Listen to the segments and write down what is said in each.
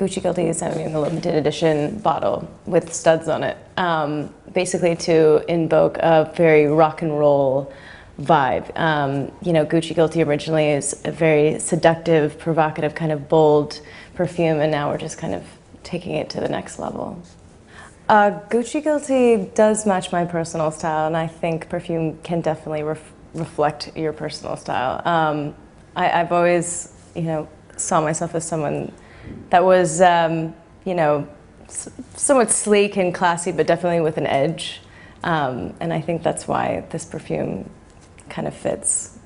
Gucci Guilty is having a limited edition bottle with studs on it, basically to invoke a very rock and roll vibe. You know, Gucci Guilty originally is a very seductive, provocative, kind of bold perfume, and now we're just kind of taking it to the next level. Gucci Guilty does match my personal style, and I think perfume can definitely reflect your personal style. I've always, you know, saw myself as someone that was, you know, somewhat sleek and classy, but definitely with an edge. And I think that's why this perfume kind of fits.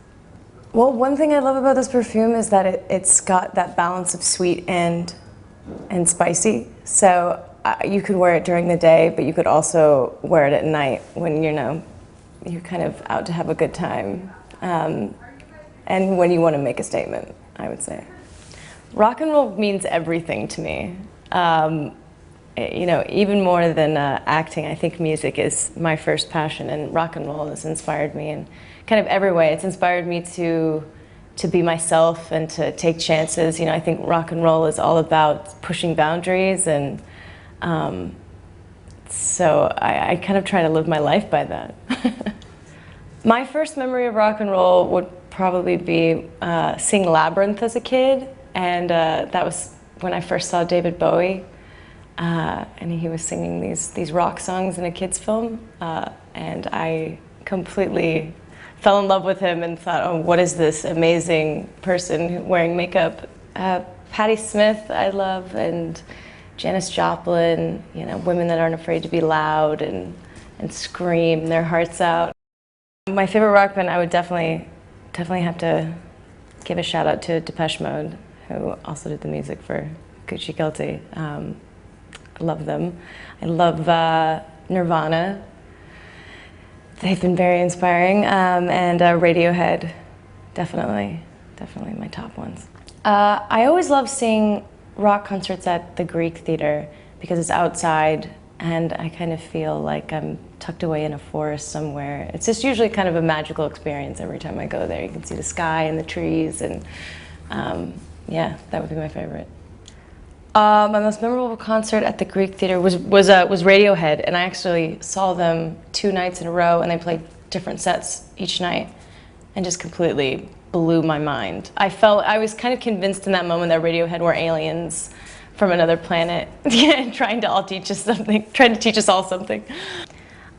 Well, one thing I love about this perfume is that it's got that balance of sweet and spicy. So you could wear it during the day, but you could also wear it at night when, you know, you're kind of out to have a good time. And when you want to make a statement, I would say. Rock and roll means everything to me. You know, even more than acting, I think music is my first passion, and rock and roll has inspired me in kind of every way. It's inspired me to be myself and to take chances. You know, I think rock and roll is all about pushing boundaries, and so I kind of try to live my life by that. My first memory of rock and roll would probably be seeing Labyrinth as a kid, and that was when I first saw David Bowie, and he was singing these rock songs in a kid's film, and I completely fell in love with him and thought, oh, what is this amazing person wearing makeup? Patti Smith I love, and Janis Joplin, you know, women that aren't afraid to be loud and scream their hearts out. My favorite rock band, I would definitely have to give a shout out to Depeche Mode, who also did the music for Gucci Guilty. I love them. I love Nirvana. They've been very inspiring, and Radiohead, definitely my top ones. I always love seeing rock concerts at the Greek Theater because it's outside, and I kind of feel like I'm tucked away in a forest somewhere. It's just usually kind of a magical experience every time I go there. You can see the sky and the trees, and yeah, that would be my favorite. My most memorable concert at the Greek Theater was Radiohead, and I actually saw them 2 nights in a row, and they played different sets each night, and just completely blew my mind. I was kind of convinced in that moment that Radiohead were aliens from another planet, trying to teach us all something.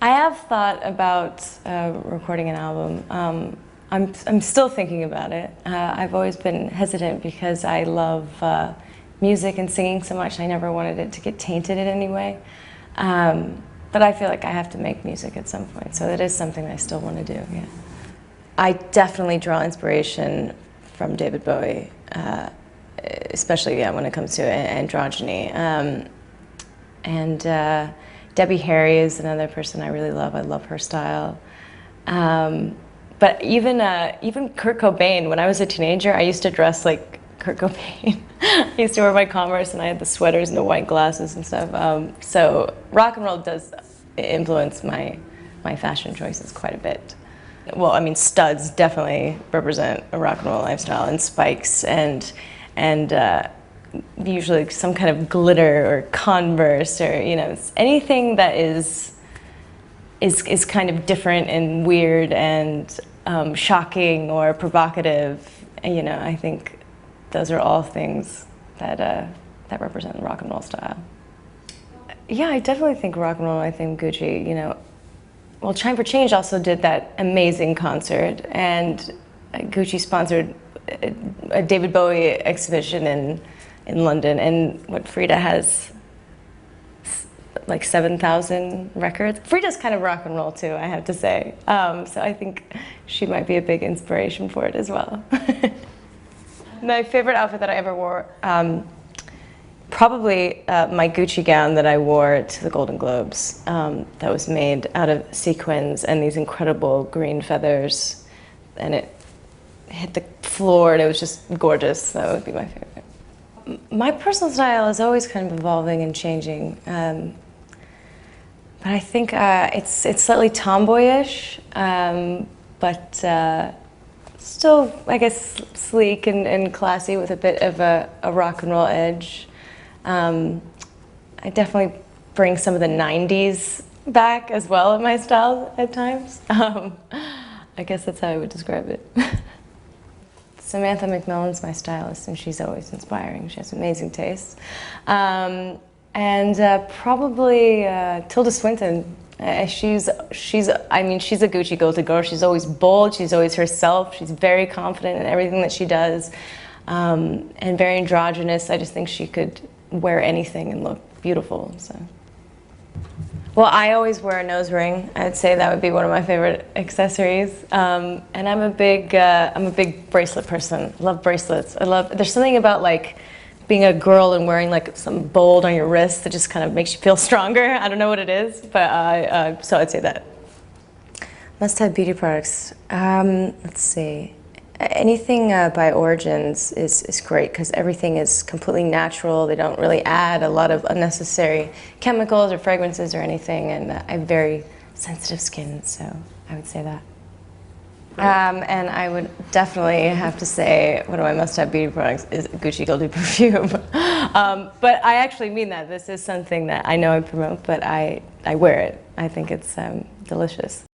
I have thought about recording an album. I'm still thinking about it. I've always been hesitant because I love music and singing so much. I never wanted it to get tainted in any way. But I feel like I have to make music at some point, so it is something that I still want to do, yeah. I definitely draw inspiration from David Bowie, especially when it comes to androgyny. And Debbie Harry is another person I really love. I love her style. But even Kurt Cobain, when I was a teenager, I used to dress like Kurt Cobain. I used to wear my Converse, and I had the sweaters and the white glasses and stuff. So rock and roll does influence my fashion choices quite a bit. Well, I mean, studs definitely represent a rock and roll lifestyle, and spikes, and usually some kind of glitter or Converse, or, you know, anything that is kind of different and weird and shocking or provocative. You know, I think those are all things that represent rock and roll style. Yeah, I definitely think rock and roll. I think Gucci, you know. Well, Time for Change also did that amazing concert, and Gucci sponsored a David Bowie exhibition in London, and what Frida has like 7,000 records. Frida's kind of rock and roll too, I have to say. So I think she might be a big inspiration for it as well. My favorite outfit that I ever wore, probably my Gucci gown that I wore to the Golden Globes, that was made out of sequins and these incredible green feathers, and it hit the floor, and it was just gorgeous. That would be my favorite. My personal style is always kind of evolving and changing, but I think it's slightly tomboyish, but still, I guess, sleek and classy with a bit of a rock and roll edge. I definitely bring some of the 90s back as well in my style at times. I guess that's how I would describe it. Samantha McMillan's my stylist, and she's always inspiring. She has amazing taste. Probably Tilda Swinton. She's a Gucci go-to girl. She's always bold. She's always herself. She's very confident in everything that she does, and very androgynous. I just think she could wear anything and look beautiful. So. Well, I always wear a nose ring. I'd say that would be one of my favorite accessories. And I'm a big bracelet person. I love bracelets. There's something about like being a girl and wearing like some bold on your wrist that just kind of makes you feel stronger. I don't know what it is, but so I'd say that. Must-have beauty products. Let's see. Anything by Origins is great because everything is completely natural. They don't really add a lot of unnecessary chemicals or fragrances or anything, and I have very sensitive skin, so I would say that. And I would definitely have to say one of my must-have beauty products is Gucci Goldie perfume. But I actually mean that. This is something that I know I promote, but I wear it. I think it's delicious.